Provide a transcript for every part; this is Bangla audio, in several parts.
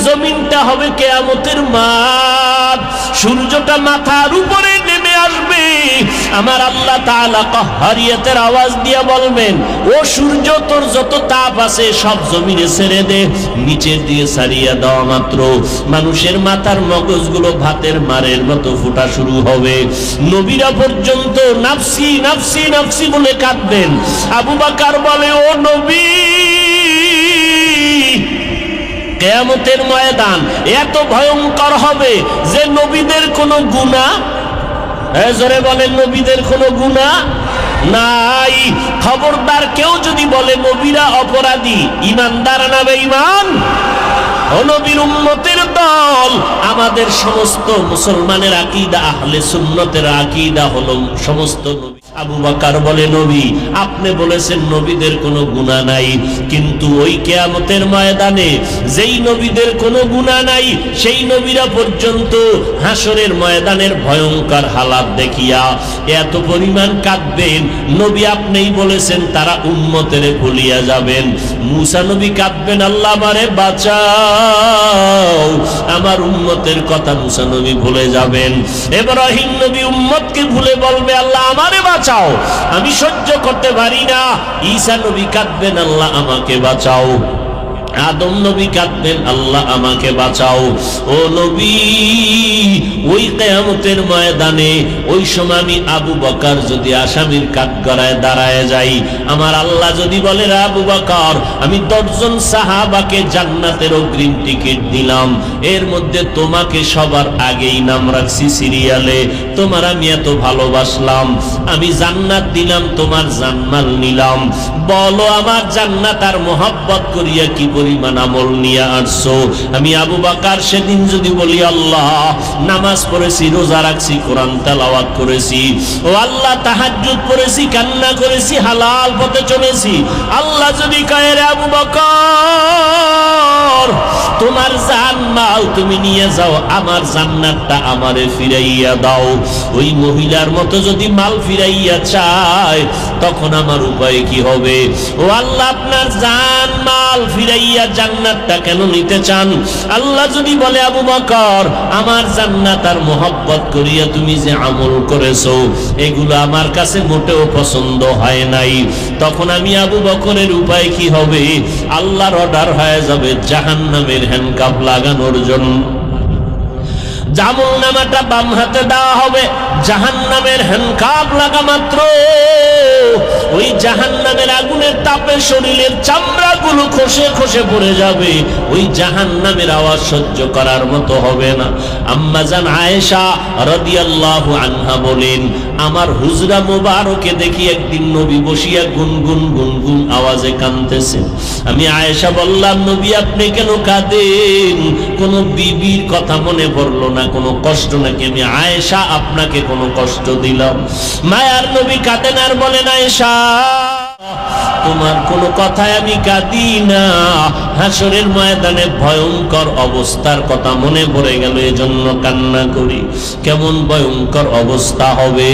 জমিনটা হবে কিয়ামতের মাঠ, সূর্যটা মাথার উপরে নেমে আসবে। আমার আল্লাহ তাআলা কাহ্হারিয়াতের আওয়াজ দিয়ে বলবেন, ও সূর্য তোর যত তাপ আছে সব জমিনে ছেড়ে দে। নিচের দিয়ে ছাড়িয়ে দেওয়া মাত্র মানুষের মাথার মগজগুলো ভাতের মারের মতো ফোটা শুরু হবে। নবীরা পর্যন্ত নাফসি নাফসি নাফসি বলে কাঁদবেন। আবু বকর বলে, ও নবী, কিয়ামতের ময়দান এত ভয়ঙ্কর হবে যে নবীদের কোনো গুনাহ, জোরে বলেন, নবীদের কোনো গুনাহ নাই। খবরদার কেউ যদি বলে নবীরা অপরাধী, ইমানদার না বেঈমান? ও নবীর উম্মতের দল, আমাদের সমস্ত মুসলমানের আকীদা, আহলে সুন্নতের আকীদা হলো সমস্ত নবী। আবু বকর বলে, নবী আপনি বলেছেন নবীদের কোনো গুনাহ নাই, কিন্তু ওই কিয়ামতের ময়দানে যেই নবীদের কোনো গুনাহ নাই সেই নবীরা পর্যন্ত হাসরের ময়দানের ভয়ঙ্কর হালাত দেখিয়া এত পরিমাণ কাঁদবেন। নবী আপনিই বলেছেন তারা উম্মতের ভুলিয়া যাবেন। মুসা নবী কাঁদবেন, আল্লাহ আমারে বাঁচাও, আমার উম্মতের কথা মুসা নবী ভুলে যাবেন। ইব্রাহিম নবী উম্মতকে ভুলে বলবে, আল্লাহ আমারে বাঁচাও, আমি সহ্য করতে পারি না। ঈসা নবী কাঁদবেন, আল্লাহ আমাকে বাঁচাও। আদম নবী কাঁদবেন, আল্লাহ আমাকে বাঁচাও। ও নবী, ওই কিয়ামতের ময়দানে ওই সময় আমি আবু বকর যদি আসামির কাঠগড়ায় দাঁড়ায় যাই, আমার আল্লাহ যদি বলে, আবু বকর আমি 10 জন সাহাবাকে জান্নাতের অগ্রিম টিকিট দিলাম, এর মধ্যে তোমাকে সবার আগেই নাম রাখছি সিরিয়ালে, তোমার আমি এত ভালোবাসলাম, আমি জান্নাত দিলাম, তোমার জানমাল নিলাম, বলো আমার জান্নাত আর মোহাব্বত করিয়া কি পরিমাণ আমল নিয়ে আসছো। আমি আবু বকর সেদিন যদি বলি, আল্লাহ নামাজ পড়েছি, রোজা রাখছি, কোরআন তেলাওয়াত করেছি, ও আল্লাহ তাহাজ্জুদ পড়েছি, কান্না করেছি, হালাল পথে চলেছি, আল্লাহ যদি কয়, রে আবু বকর তোমার জানমাল তুমি নিয়ে যাও, আমার জান্নাতটা আমারে ফিরাইয়া দাও, ওই মহিলার মতো যদি মাল ফিরাইয়া চায় তখন আমার উপায় কি হবে? ও আল্লাহ আপনার জানমাল ফিরাইয়া জান্নাতটা কেন নিতে চান? আল্লাহ যদি বলে, আবু বকর আমার জান্নাত আর মোহাব্বত করিয়া তুমি যে আমল করেছো এগুলো আমার কাছে মোটেও পছন্দ হয় নাই, তখন আমি আবু বকরের উপায় কি হবে? আল্লাহর অর্ডার হয়ে যাবে জাহান্নামের হ্যান্ডকাপ লাগানোর জন্য। জামুলনামাটা বাম হাতে দেওয়া হবে, জাহান্নামের হ্যান্ডকাপ লাগা মাত্র ওই জাহান্নামের আগুনের তাপে শরীরের চামড়াগুলো খসে খসে পড়ে যাবে, ওই জাহান্নামের আওয়াজ সহ্য করার মতো হবে না। আম্মা জান আয়েশা রাদিয়াল্লাহু আনহা বলেন, আমার হুজরা মোবারকে দেখি একদিন নবী বসিয়া গুনগুন গুনগুন আওয়াজে কাঁদতেছেন। আমি আয়েশা বললাম, নবী আপনি কেন কাঁদেন? কোনো বিবির কথা মনে পড়লো না, কোনো কষ্ট নাকি? আমি আয়েশা আপনাকে কোনো কষ্ট দিলাম? মায়ার নবী কাঁদেন আর বলেন, আয়েশা তোমার কোনো কথায় আমি কাঁদি না, হাসরের ময়দানে ভয়ঙ্কর অবস্থার কথা মনে পড়ে গেল, এজন্য কান্না করি। কেমন ভয়ঙ্কর অবস্থা হবে!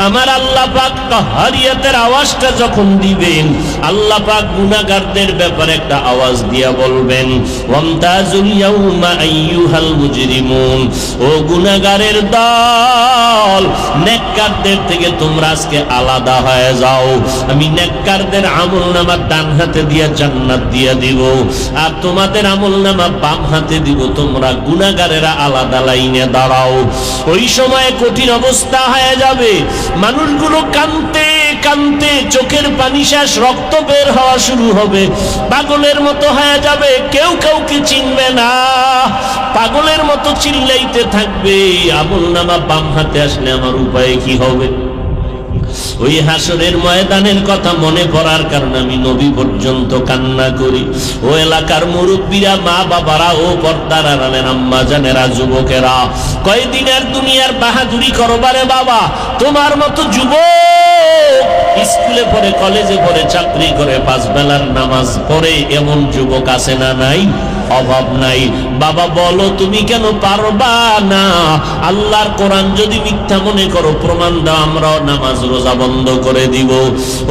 আমার আল্লাহ পাক কাহ্হারিয়াতের আওয়াজটা যখন দিবেন, আল্লাহ পাক গুনাহগারদের ব্যাপারে একটা আওয়াজ দিয়া বলবেন, ওয়ামতাজুল ইয়াউমা আইয়ুহাল মুজরিমুন, ও গুনাহগারের দল, নেককারদের থেকে তোমরা আজকে আলাদা হয়ে যাও। আমি নেককারদের আমলনামা ডান হাতে দিয়া জান্নাত দিয়া দিব, আর তোমাদের আমলনামা বাম হাতে দিব, তোমরা গুনাহগারেরা আলাদা লাইনে দাঁড়াও। ওই সময় কঠিন অবস্থা হয়ে যাবে, মানুষগুলো কাঁদতে কাঁদতে চোখের পানি শেষ, রক্ত বের হওয়া শুরু হবে, পাগলের মতো হয়ে যাবে, কেউ কাউকে চিনবে না, পাগলের মতো চিল্লাইতে থাকবে। আমলনামা বাম হাতে আসলে আমার উপায় কি হবে? ওই হাসরের ময়দানের কথা মনে পড়ার কারণে আমি নবী পর্যন্ত কান্না করি। ও এলাকার মুরব্বীরা, মা বাবারা, ও পর্দার আড়ালের আম্মা জানেরা, যুবকেরা, কয়দিনের দুনিয়ার বাহাদুরি করবারে বাবা? তোমার মতো যুবক স্কুলে পড়ে, কলেজে পড়ে, চাকরি করে, 5 বেলার নামাজ পড়ে, এমন যুবক আছে না নাই? অভাব নাই। বাবা বলো তুমি কেন পারবা না? আল্লাহর কোরআন যদি মিথ্যা মনে করো প্রমাণ দাও, আমরাও নামাজ রোজা বন্ধ করে দিব।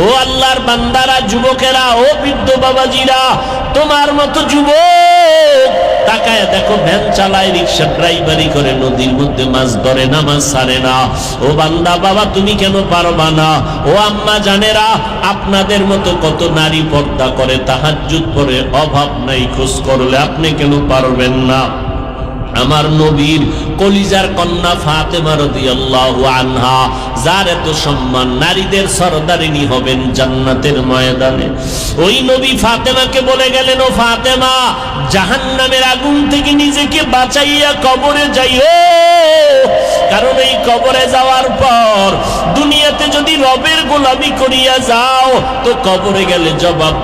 ও আল্লাহর বান্দারা, যুবকেরা, ও বৃদ্ধ বাবাজিরা, তোমার মতো যুবক তাকায় দেখো ভ্যান চালায়, রিক্সা ড্রাইভারি করে, নদীর মধ্যে মাছ ধরে, নামাজ ছাড়ে না। ও বান্দা বাবা তুমি কেন পারবা না? ও আম্মা জানেরা, আপনাদের মতো কত নারী পর্দা করে, তাহাজ্জুদ পড়ে, অভাব নাই, খোঁজ করলে আপনি কেন পারবেন না? আমার নবীর কলিজার কন্যা ফাতেমা রাদিয়াল্লাহু আনহা, যার এত সম্মান, নারীদের সরদারিনী হবেন জান্নাতের ময়দানে, ওই নবী ফাতেমাকে বলে গেলেন, ও ফাতেমা, জাহান্নামের আগুন থেকে নিজেকে বাঁচাইয়া কবরে যাইও, কারণ এই কবরে যাওয়ার পর দুনিয়াতে যদি রবের গোলামি করিয়া যাও তো কবরে গেলে জবাব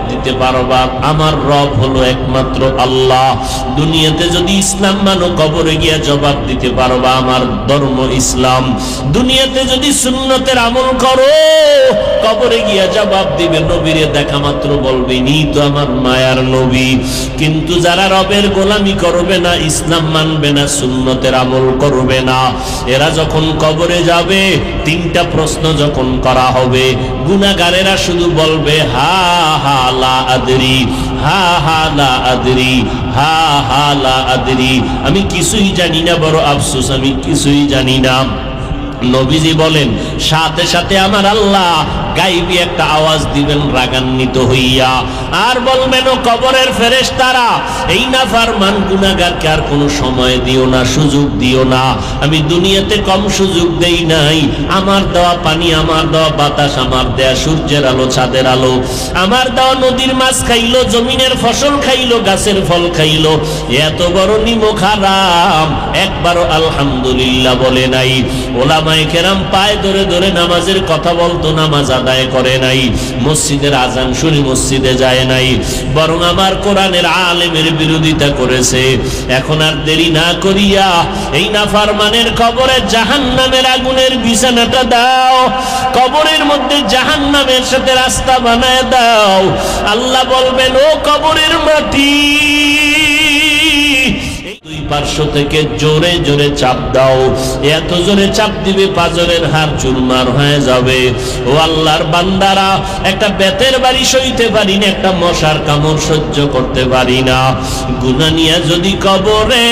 দিতে পারবা আমার রব হলো একমাত্র আল্লাহ। দুনিয়াতে যদি ইসলাম মানো কবরে গিয়া জবাব দিতে পারবা আমার ধর্ম ইসলাম। দুনিয়াতে যদি সুন্নতের আমল করো কবরে গিয়া জবাব দিবে নবীরে দেখা মাত্র বলবে নি তো আমার মায়ার নবী। কিন্তু যারা রবের গোলামি করবে না, ইসলাম মানবে না, সুন্নতের আমল করবে না, এরা যখন কবরে যাবে তিনটা প্রশ্ন যখন করা হবে, গুনাহগারেরা শুধু বলবে হা হা লা আদরি, হা হা লা আদরি, হা হা লা আদরি, আমি কিছুই জানি না, বড় আফসোস আমি কিছুই জানি না। নবীজি বলেন সাথে সাথে আমার আল্লাহ গাইবি একটা আওয়াজ দিবেন রাগান্বিত হইয়া, আর বলবেন ও কবরের ফেরেশতারা, এই নাফরমান গুনাহগারকে আর কোনো সময় দিও না, সুযোগ দিও না। আমি দুনিয়াতে কম সুযোগ দেই নাই, আমার দেওয়া পানি, আমার দেওয়া বাতাস, আমার দেয়া সূর্যের আলো, চাঁদের আলো, আমার দেওয়া নদীর মাছ খাইলো, জমিনের ফসল খাইলো, গাছের ফল খাইলো, এত বড় নিমক হারাম একবারও আলহামদুলিল্লাহ বলে নাই। ওলামায়ে কেরাম পায়ে ধরে ধরে নামাজের কথা বলতো, নামাজ আদায় করে নাই, মসজিদের আজান শুনে মসজিদে যায় নাই, বরং আমার কোরআনের আলেমের বিরোধিতা করেছে। এখন আর দেরি না করিয়া এই নাফরমানের কবরে জাহান্নামের আগুনের বিছানাটা দাও, কবরের মধ্যে জাহান্নামের সাথে রাস্তা বানায় দাও। আল্লাহ বলবেন ও কবরের মাটি, দুই পার্শ্ব থেকে জোরে জোরে চাপ দাও, এত জোরে চাপ দিবে পাঁজরের হাড় চুরমার হয়ে যাবে। ও আল্লাহর বান্দারা, একটা বেতের বাড়ি সইতে পারি না, একটা মশার কামড় সহ্য করতে পারি না, গুনাহ নিয়ে যদি কবরে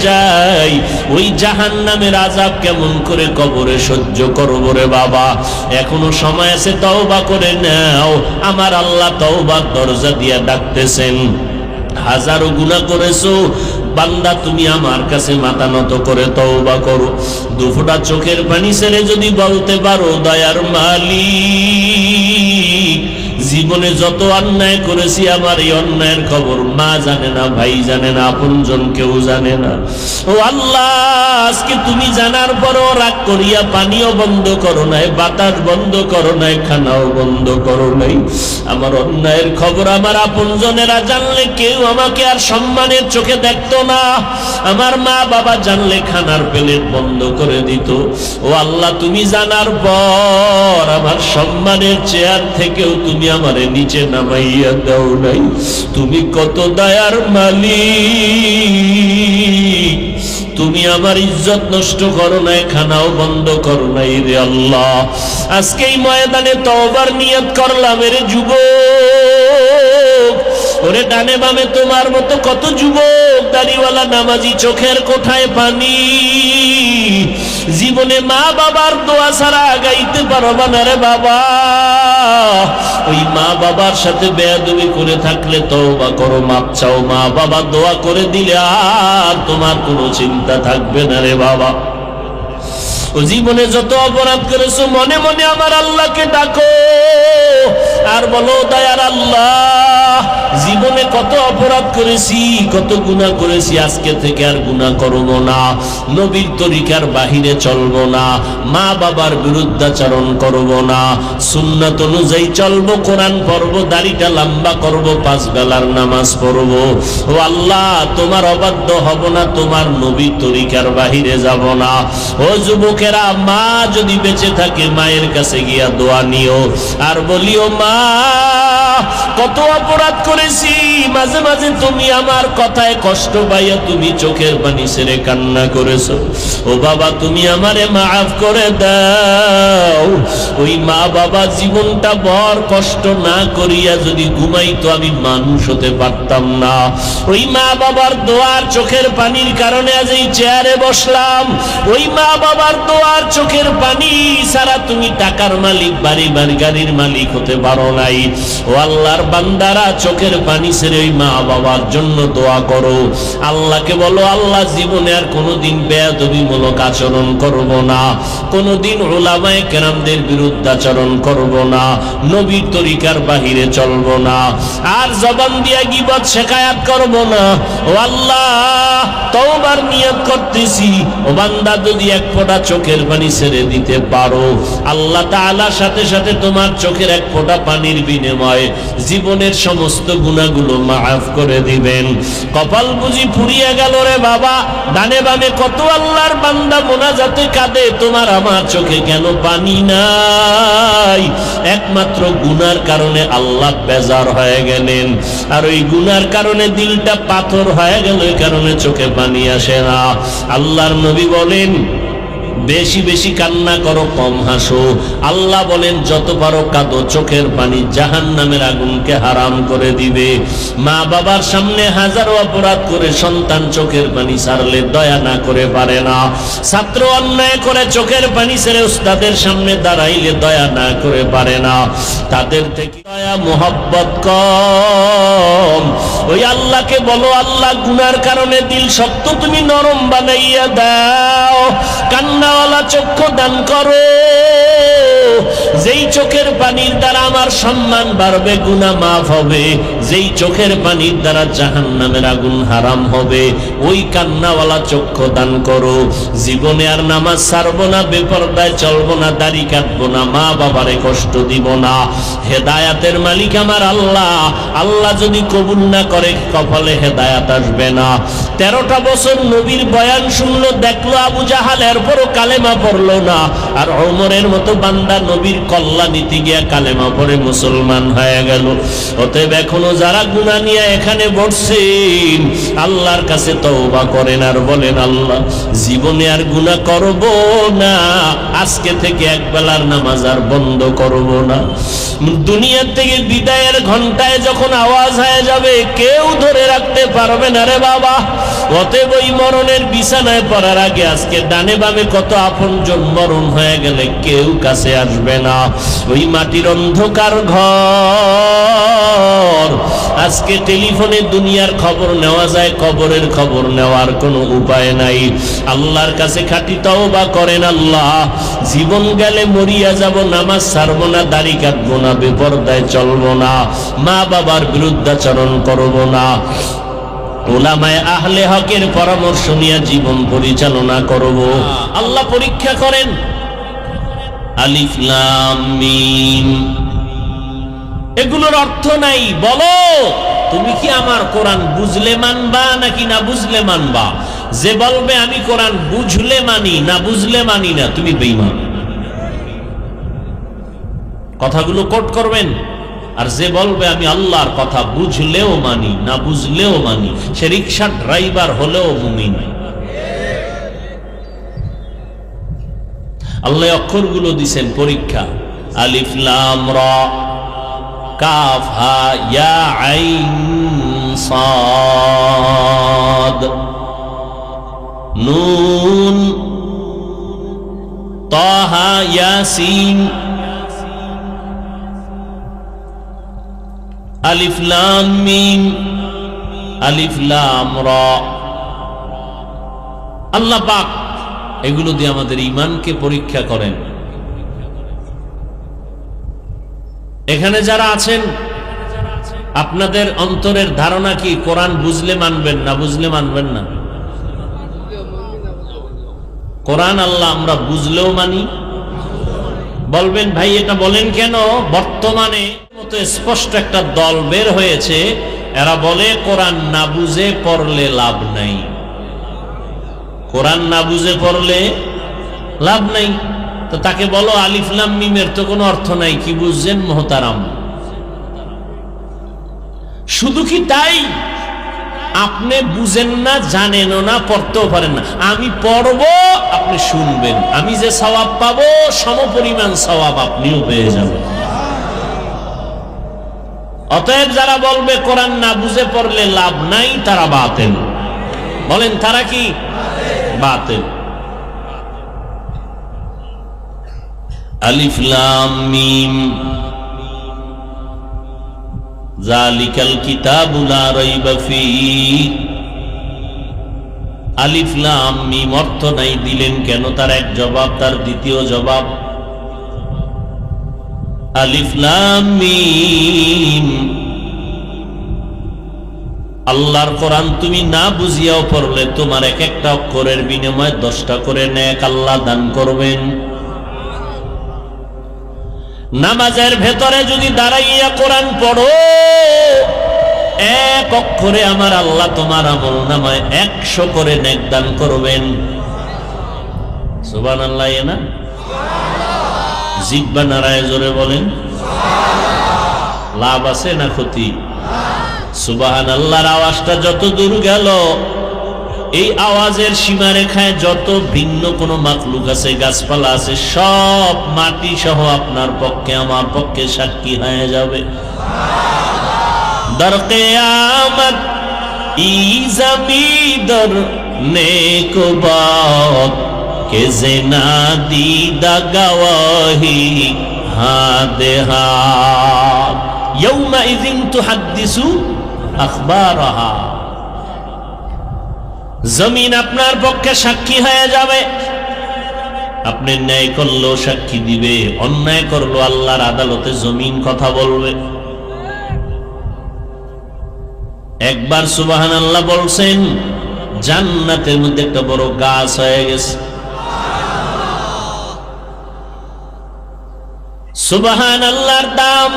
যাই ওই জাহান্নামের আযাব কেমন করে কবরে সহ্য করব রে বাবা। এখনো সময় আছে, তওবা করে নাও, আমার আল্লাহ তওবার দরজা দিয়া ডাকতেছেন। হাজারো গুনাহ করেছো বান্দা, তুমি আমার কাছে মাথা নত করে তওবা করো, দুফোঁটা চোখের পানি ছেড়ে যদি বলতে পারো দয়ার মালিক, জীবনে যত অন্যায় করেছি আমার এই অন্যায়ের খবর মা জানে না, ভাই জানে না, আপনজন কেউ জানে না। ও আল্লাহ, আজকে তুমি জানার পরও রাগ করিয়া পানিও বন্ধ করো নাই, বাতাস বন্ধ করো নাই, খানাও বন্ধ করো নাই। আমার অন্যায়ের খবর আমার আপনজনেরা জানলে কেউ আমাকে আর সম্মানের চোখে দেখতো না, আমার মা বাবা জানলে খানার প্লেট বন্ধ করে দিত। ও আল্লাহ, তুমি জানার পর আমার সম্মানের চেয়ার থেকেও তুমি আমারে নিচে নামাইয়া দাও নাই। তুমি কত দয়ার মালিক, তুমি আমার ইজ্জত নষ্ট করো নাই, খানাও বন্ধ করো নাই রে আল্লাহ। আজকে এই ময়দানে তওবার নিয়ত করলাম রে যুবক, ওরে ডানে বামে তোমার মতো কত যুবক দাড়িওয়ালা নামাজি, চোখের কোঠায় পানি, জীবনে মা বাবার দোয়া ছাড়া গাইতে পারবা না রে বাবা। ওই মা বাবার সাথে বেয়াদবি করে থাকলে তওবা করো, মাপ চাও, মা বাবা দোয়া করে দিলে আর তোমার কোনো চিন্তা থাকবে না রে বাবা। ও জীবনে যত অপরাধ করেছো মনে মনে আমার আল্লাহকে ডাকো আর বলো দয়ার আল্লাহ, জীবনে কত অপরাধ করেছি, কত গুনাহ করেছি, আজকে থেকে আর গুনাহ করব না, নবীর তরিকার বাহিরে চলব না, মা বাবার বিরুদ্ধাচরণ করব না, সুন্নাত অনুযায়ী চলব, কোরআন পড়ব, দাড়িটা লম্বা করব, 5 বেলার নামাজ পড়ব। ও আল্লাহ, তোমার অবাধ্য হব না, তোমার নবীর তরিকার বাহিরে যাব না। ও যুবক যুবকেরা, মা যদি বেঁচে থাকে মায়ের কাছে গিয়া দোয়া নিও আর বলিও, মা কত অপরাধ করেছি, মাঝে মাঝে তুমি আমার কথায় কষ্ট পাইয়া তুমি চোখের পানি ছেড়ে কান্না করেছো, ও বাবা তুমি আমারে মাফ করে দাও। ওই মা বাবা জীবনটা ভর কষ্ট না করিয়া যদি ঘুমাইতো আমি মানুষ হতে পারতাম না। ওই মা বাবার দোয়ার চোখের পানির কারণে আজ এই চেয়ারে বসলাম। ওই মা বাবার দোয়ার চোখের পানি ছাড়া তুমি টাকার মালিক, বাড়ি গাড়ির মালিক হতে পারো নাই। ও আল্লাহর বান্দারা, চোখের পানি ছেড়ে ওই মা বাবার জন্য দোয়া করো। আল্লাহকে বলো, আল্লাহ জীবনে আর কোনোদিন বেয়াদবিমূলক আচরণ করব না, কোনোদিন উলামায়ে কেরামদের বিরুদ্ধাচরণ করব না, নবীর তরিকার বাহিরে চলব না, আর জবান দিয়া গীবত শেখায়াত করব না। ও আল্লাহ, তওবার নিয়ত করতেছি, ও বান্দা যদি এক ফোঁটা চোখের পানি ছেড়ে দিতে পারো, আল্লাহ তাআলার সাথে সাথে তোমার চোখের এক ফোঁটা পানির বিনিময়ে জীবনের সমস্ত গুনাহগুলো মাফ করে দিবেন। কপাল বুঝি পুড়িয়ে গেল রে বাবা, ডানে বামে কত আল্লাহর বান্দা মোনাজাতে কাঁদে, তোমার আমার চোখে কেন পানি নাই? একমাত্র গুনার কারণে আল্লাহ বেজার হয়ে গেলেন, আর ওই গুনার কারণে দিলটা পাথর হয়ে গেল, এই কারণে চোখে পানি আসে না। আল্লাহর নবী বলেন, বেশি বেশি কান্না করো, কম হাসো। আল্লাহ বলেন, যত পারো কাঁদো, চোখের পানি জাহান্নামের আগুনকে হারাম করে দিবে। মা বাবার সামনে হাজারো অপরাধ করে সন্তান চোখের পানি ছাড়লে দয়া না করে পারে না। ছাত্র অন্যায় করে চোখের পানি ছেড়ে উস্তাদের সামনে দাঁড়াইলে দয়া না করে পারে না। তাদের থেকে দয়া মোহাব্বত কম। ওই আল্লাহকে বলো, আল্লাহ গুনার কারণে দিল শক্ত তুমি নরম বানাইয়া দাও, কান্নাওয়ালা চক্ষু দান করো, যেই চোখের পানির দ্বারা আমার সম্মান বাড়বে, গুনাহ মাফ হবে, যেই চোখের পানির দ্বারা জাহান্নামের আগুন হারাম হবে, ওই কান্নাওয়ালা চক্ষু দান করো। জীবনে আর নামাজ ছাড়বো না, বেপরদায় চলবো না, দাড়ি কাটবো না, মা বাবারে কষ্ট দিব না। হেদায়াতের মালিক আমার আল্লাহ, আল্লাহ যদি কবুল না করে কপালে হেদায়াত আসবে না। 13টা বছর নবীর বয়ান শুনলো, দেখলো আবু জাহাল, এরপরও কালেমা পড়লো না। আর ওমরের মতো বান্দা নবীর কল্যাণীতে গিয়া কালেমা পড়ে মুসলমান হয়ে গেল। অতএব এখনো যারা গুনাহ নিয়ে এখানে বসছেন, আল্লাহর কাছে তওবা করেন আর বলেন, আল্লাহ জীবনে আর গুনাহ করব না, আজকে থেকে একবেলার নামাজ আর বন্ধ করব না। দুনিয়া থেকে বিদায়ের ঘন্টায় যখন আওয়াজ হয়ে যাবে, কেউ ধরে রাখতে পারবে না রে বাবা। অতএব ওই মরণের বিছানায় পড়ার আগে আজকে ডানে বামে কত আপনজন মরণ হয়ে গেলে কেউ কাছে আসবে না। ওই মাটির অন্ধকার ঘর, আজকে টেলিফোনে দুনিয়ার খবর নেওয়া যায়, কবরের খবর নেওয়ার কোনো উপায় নাই। আল্লাহর কাছে খাঁটি তওবা করেন, আল্লাহ জীবন গেলে মরিয়া যাব, নামাজ ছাড়বো না, দাড়ি কাটবো না, বেপরদায় চলবো না, মা বাবার বিরুদ্ধাচরণ করবো না, উলামায়ে আহলে হকের পরামর্শ নিয়ে জীবন পরিচালনা করব। আল্লাহ পরীক্ষা করেন। আলিফ লাম মিম, এগুলোর অর্থ নাই। বলো, তুমি কি আমার কোরআন বুঝলে মানবা নাকি না বুঝলে মানবা? যে বলবে আমি কোরআন বুঝলে মানি, না বুঝলে মানি না, তুমি বেঈমান। কথাগুলো কোট করবেন। আর যে বলবে আমি আল্লাহর কথা বুঝলেও মানি, না বুঝলেও মানি, সে রিকশার ড্রাইভার হলেও মুমিন। আল্লাহ অক্ষরগুলো দিছেন পরীক্ষা। আলিফ লাম রা, কাফ হা ইয়া আইন সাদ, নুন তাহা ইয়াসিন, আলিফ লাম মিম, আলিফ লাম রা। আল্লাহ পাক এগুলো দিয়ে আমাদের ঈমানকে পরীক্ষা করেন। এখানে যারা আছেন, আপনাদের অন্তরের ধারণা কি কোরআন বুঝলে মানবেন না বুঝলে মানবেন না? কোরআন আল্লাহ আমরা বুঝলেও মানি। বলবেন ভাই এটা বলেন কেন? বর্তমানে মতো স্পষ্ট একটা দল বের হয়েছে, এরা বলে কোরআন না বুঝে পড়লে লাভ নাই, কোরআন না বুঝে পড়লে লাভ নাই। তো তাকে বলো আলিফ লাম মিমের তো কোনো অর্থ নাই, কি বুঝছেন মোহতারাম? শুধু কি তাই, আপনি বুঝেন না, জানেনও না, পড়তেও পারেন না। আমি পড়ব, আপনি শুনবেন, আমি যে সওয়াব পাবো সমপরিমাণ সওয়াব আপনিও পেয়ে যাবেন। অতএব যারা বলবে কোরআন না বুঝে পড়লে লাভ নাই, তারা বাতিল। বলেন তারা কি? বাতিল। আলিফ লাম মিম যালিকাল কিতাবু লা রাইবা ফীহি। আলিফ লাম মিম অর্থ নাই দিলেন কেন? তার এক জবাব, তার দ্বিতীয় জবাব আলিফ লাম মিম, আল্লাহর কোরআন তুমি না বুঝিয়াও পড়লে তোমার এক একটা অক্ষরের বিনিময়ে 10টা করে নেক আল্লাহ দান করবেন। নামাজের ভেতরে যদি দাঁড়াইয়া কোরআন পড়ো, এক অক্ষরে আমার আল্লাহ তোমার আমলনামায় 100 করে নেক দান করবেন। সুবহানাল্লাহ। না জিহ্বা নাড়ায় জোরে বলেন লাভ আছে না ক্ষতি? সুবহানাল্লাহর আওয়াজটা যত দূর গেল, এই আওয়াজের সীমারেখায় যত ভিন্ন কোন মাখলুক আছে, গাছপালা আছে, সব মাটি সহ আপনার পক্ষে আমার পক্ষে সাক্ষী হয়ে যাবে। দর কিয়ামত ই জমিদর নেকবাত কে জেনা দিদা গওয়াহি হাদে হাত ইয়াউমা ইযিন তুহাদ্দিসু আখবারাহা। জমিন আপনার পক্ষে সাক্ষী হয়ে যাবে। আপনি ন্যায় করলেও সাক্ষী দিবে, অন্যায় করলো আল্লাহর আদালতে জমিন কথা বলবে। একবার সুবহানাল্লাহ বলছেন, জান্নাতের মধ্যে একটা বড় গাছ হয়ে গেছে। সুবহানাল্লাহর দাম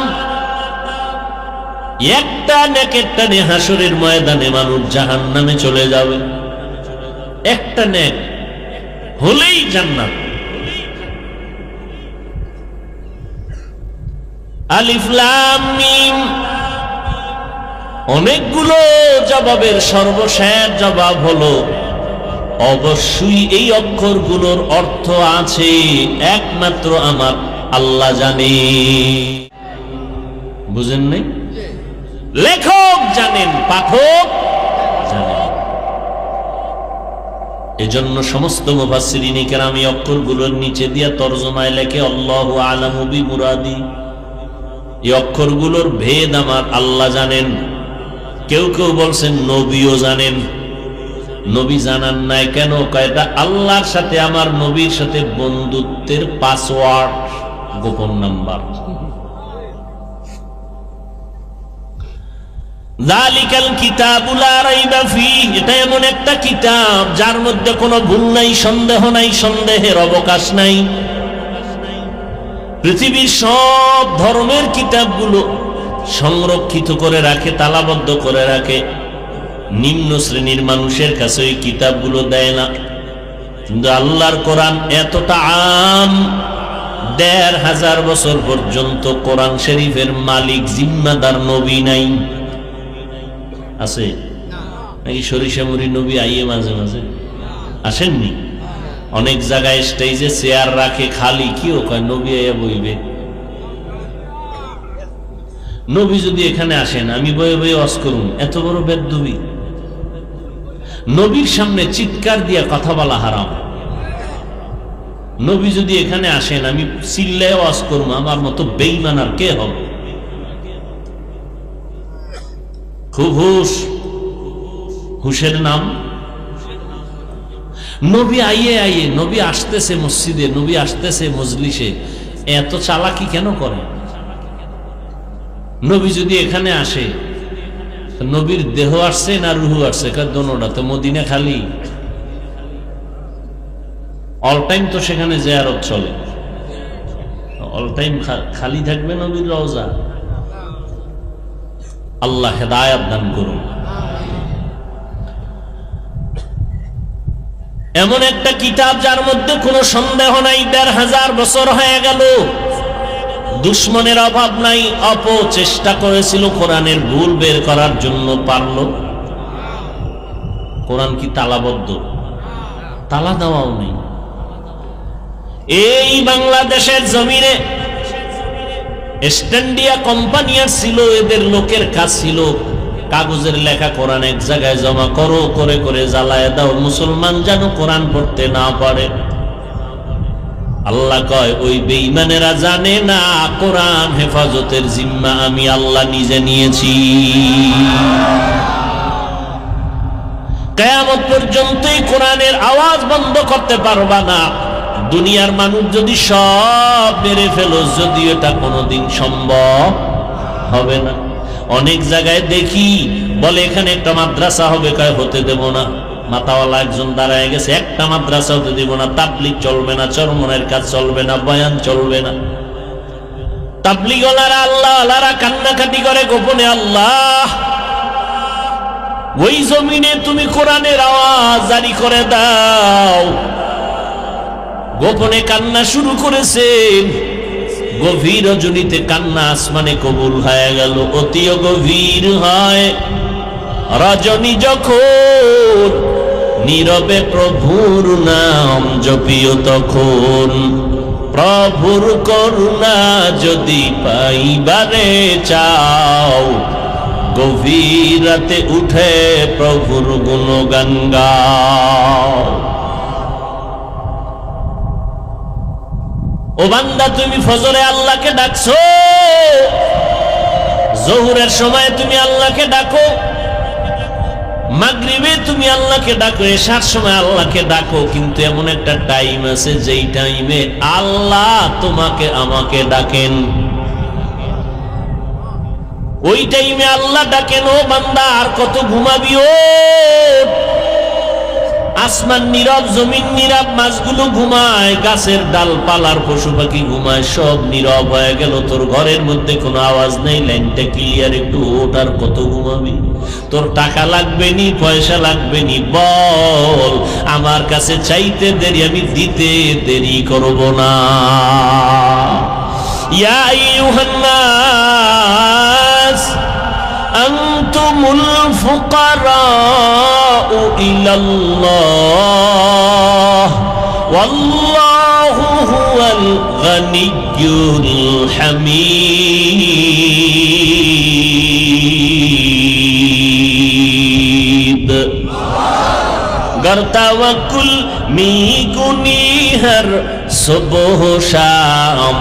একটা নেকের টানে হাসরের ময়দানে মানুষ জাহান্নামে চলে যাবে। একটা নেক হলেই জান্নাত। আলিফ লাম মিম অনেকগুলো জবাবের সর্বশেষ জবাব হলো অবশ্যই এই অক্ষরগুলোর অর্থ আছে একমাত্র আমার আল্লাহ জানে। বুঝেন নাই? লেখক জানেন, পাঠক জানেন। এজন্য সমস্ত মুফাসসিরিনে কেরাম এই অক্ষরগুলোর নিচে দিয়া তরজমায় লেখে আল্লাহু আ'লামু বিমুরাদি। এই অক্ষরগুলোর ভেদ আমার আল্লাহ জানেন। কেউ কেউ বলছেন নবীও জানেন। নবী জানান নাই কেন? কয়টা আল্লাহর সাথে আমার নবীর সাথে বন্ধুত্বের পাসওয়ার্ড, গোপন নাম্বার। যালিকাল কিতাবু লা রাইবা ফীহি, এটা এমন একটা কিতাব যার মধ্যে কোনো ভুল নাই, সন্দেহ নাই, সন্দেহের অবকাশ নাই। পৃথিবীর সব ধর্মের কিতাবগুলো সংরক্ষিত করে রাখে, তালাবদ্ধ করে রাখে। নিম্ন শ্রেণীর মানুষের কাছে ওই কিতাবগুলো দেয় না। কিন্তু আল্লাহর কোরআন এতটা আম, ১৫০০ বছর পর্যন্ত কোরআন শরীফের মালিক জিম্মাদার নবী নাই। আছে নাকি? সরিষা মুড়ি নবী আইয়ে মাঝে মাঝে আসেননি? অনেক জায়গায় স্টেজে চেয়ার রাখে খালি, কিও কয় নবী আইয়া বইবে। নবী যদি এখানে আসেন, আমি বয়ে বয়ে ওয়াজ করুন, এত বড় বেদ্যুবি। নবীর সামনে চিৎকার দিয়া কথা বলা হারাম। নবী যদি এখানে আসেন, আমি চিল্লায় ওয়াজ করুন, আমার মতো বেঈমান আর কে হবে? খুব হুশ, হুশের নাম। নবী আইয়ে আইয়ে, নবী আসতেছে মসজিদে, নবী আসতেছে মজলিসে, এত চালাকি কেন করে? নবী যদি এখানে আসে, নবীর দেহ আসছে না রুহু আসছে? দোনোটা তো মদিনা খালি, অল টাইম তো সেখানে জিয়ারত চলে, অল টাইম খালি থাকবে নবীর রওজা? আল্লাহ হেদায়েত দান করুন। এমন একটা কিতাব যার মধ্যে কোনো সন্দেহ নাই ১৫০০ বছর হয়ে গেল, দুশ্মনের অভাব নাই, অপচেষ্টা করেছিল কোরআনের ভুল বের করার জন্য, পারল? কোরআন কি তালাবদ্ধ? তালা দেওয়াও নেই। এই বাংলাদেশের জমিনে স্ট্যান্ডিয়া কোম্পানি ছিল, এদের লোকের কাজ ছিল কাগজের লেখা কোরআন এক জায়গায় জমা করো, করে করে জ্বালায় দাও, মুসলমান যেন কোরআন পড়তে না পারে। আল্লাহ কয় ওই বেঈমানেরা জানে না কোরআন হেফাজতের জিম্মা আমি আল্লাহ নিজে নিয়েছি। কিয়ামত পর্যন্ত এই কোরআনের আওয়াজ বন্ধ করতে পারবা না। দুনিয়ার মানুষ যদি সব মেরে ফেলো, যদি এটা কোনোদিন সম্ভব হবে না। অনেক জায়গায় দেখি বলে এখানে একটা মাদ্রাসা হবে, কয় হতে দেব না। মাতাওয়ালা একজন দাঁড়ায় গেছে, একটা মাদ্রাসা হতে দিব না, তাবলীগ চলবে না, চরমনের কাজ চলবে না, বয়ান চলবে না। তাবলীগওয়ালারা আল্লাহ আল্লাহরা কান্নাকাটি করে গোপনে, আল্লাহ ওই জমিনে তুমি কোরআনের আওয়াজ জারি করে দাও। গোপনে কান্না শুরু করেছেন, গভীর রজনীতে কান্না আসমানে কবুল হয়ে গেল। অতিও গভীর হয় রজনী যখন, নীরবে প্রভুর নাম জপিও তখন। প্রভুর করুণা যদি পাইবারে চাও, গভীর রাতে উঠে প্রভুর গুণগান গাও। ও বান্দা, তুমি ফজরে আল্লাহকে ডাকছো, জোহরের সময় তুমি আল্লাহকে ডাকো, মাগরিবে তুমি আল্লাহকে ডাকো, এশার সময় আল্লাহকে ডাকো, কিন্তু এমন একটা টাইম আছে যেই টাইমে আল্লাহ তোমাকে আমাকে ডাকেন। ওই টাইমে আল্লাহ ডাকেন, ও বান্দা আর কত ঘুমাবি? ও আসমান নীরব, জমিন নীরব, মাছগুলো ঘুমায়, গাছের ডালপালার পশু পাখি ঘুমায়, সব নীরব হয়ে গেল। তোর ঘরের মধ্যে কোনো আওয়াজ নেই, লাইনটা ক্লিয়ার, একটু ওঠ, আর কত ঘুমাবি? তোর টাকা লাগবে নি, পয়সা লাগবে নি, বল, আমার কাছে চাইতে দেরি, আমি দিতে দেরি করব না। ইয়া আইয়ুহান নাস আনতুমুল ফুকারাউ ইলাল্লাহ ওয়াল্লাহু হুয়াল গানিয়্যুল হামিদ। गर तवक्कुल मी गुनी हर सुबह शाम,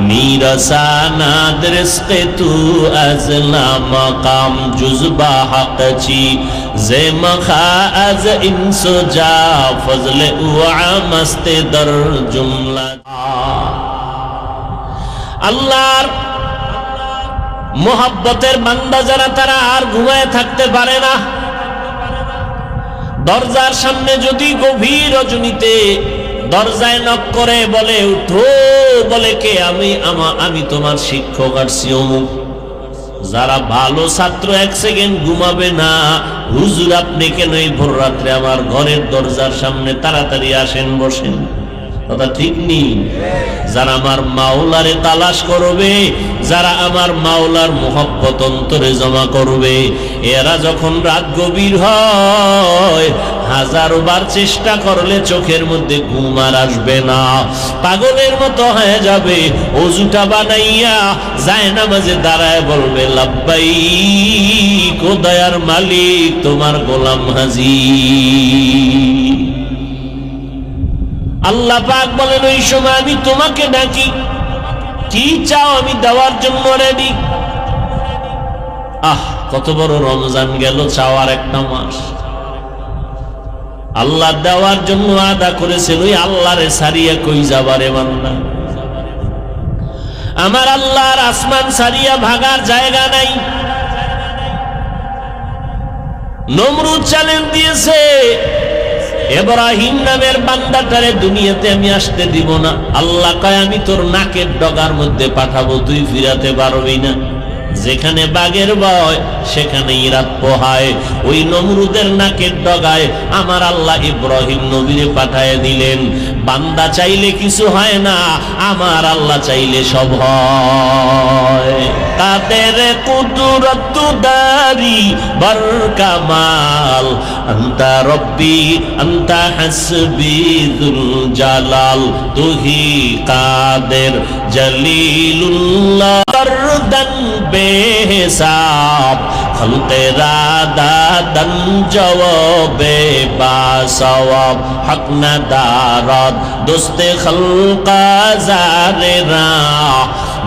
मीरसाना रिज़्क़ तू अज़ला मकाम, जुज़बा हक़ ची ज़े मखा अज़ इंसो जा, फज़ल उआमस्ते दर जुमला। আল্লাহর মোহাব্বতের বান্দা যারা, তারা আর ঘুমায় থাকতে পারে না। দরজার সামনে যদি গভীর রজনীতে দরজায় নক করে, বলে উঠো, বলে কে? আমি তোমার শিক্ষক আসছি অমুক। যারা ভালো ছাত্র এক সেকেন্ড ঘুমাবে না, হুজুর আপনি কেন এই ভোর রাত্রে আমার ঘরের দরজার সামনে? তাড়াতাড়ি আসেন, বসেন। কথা ঠিক নেই? যারা আমার মাওলারে তালাশ করবে, যারা আমার মাওলার মোহব্বত অন্তরে জমা করবে, এরা যখন রাত গভীর হয়, হাজারো বার চেষ্টা করলে চোখের মধ্যে ঘুম আর আসবে না, পাগলের মতো হয়ে যাবে। ওযুটা বানাইয়া যায় নামাজে দাঁড়ায় বলবে, লাব্বাইক ও দয়ার মালিক, তোমার গোলাম হাজির। আল্লাহ পাক বলেন, ওই সময় আমি তোমাকে ডাকি, কি চাও আমি দেওয়ার জন্য রেডি। আহ, কত বড় রমজান গেল, চাওয়ার একটা মাস। আল্লাহ দেওয়ার জন্য আদা করেছিল, ওই আল্লাহরে সারিয়া কই যাবারে বান্দা? আমার আল্লাহর আসমান সারিয়া ভাগার জায়গা নাই। নমরুদ চ্যালেঞ্জ দিয়েছে, ইব্রাহিম নামের বান্দাটারে দুনিয়াতে আমি আসতে দিব না। আল্লাহ কয়, আমি তোর নাকের ডগার মধ্যে পাঠাবো, তুই ফিরাতে পারবি না। যেখানে বাঘের ভয় সেখানেই রাত পোহায়। ওই নমরুদের নাকের ডগায় আমার আল্লাহ ইব্রাহিম নবীরে পাঠায় দিলেন। বান্দা চাইলে কিছু হয় না, আমার আল্লাহ চাইলে সব হয়। কাদের কুদরত দারি বরকামাল, আন্তা রব্বি আন্তা হাসবি যুল জালাল, তুহি কাদের জলিলুল্লাহ করদন বেহিসাব, খলকেরা দাদন জওয়াবে বাসওয়াব, হক না দারদ দোস্তে খলকা জারেরা,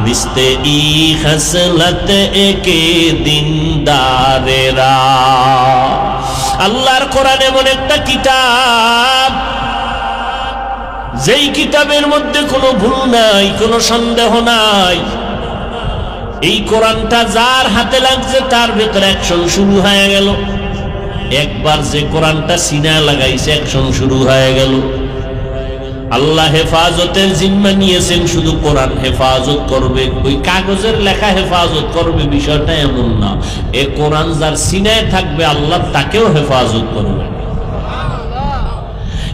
মিস্তে ই খসলত একে দিনদারেরা। আল্লাহর কোরআন এমন একটা কিতাব, যেই কিতাবের মধ্যে কোনো ভুল নাই, কোনো সন্দেহ নাই। এই কোরআনটা যার হাতে লাগছে তার ভেতরে অ্যাকশন শুরু হয়ে গেল। একবার যে কোরআনটা সিনায় লাগাইছে অ্যাকশন শুরু হয়ে গেল। আল্লাহ হেফাজতের জিম্মা নিয়েছেন, শুধু কোরআন হেফাজত করবে, ওই কাগজের লেখা হেফাজত করবে বিষয়টা এমন না। এ কোরআন যার সিনায় থাকবে আল্লাহ তাকেও হেফাজত করবে।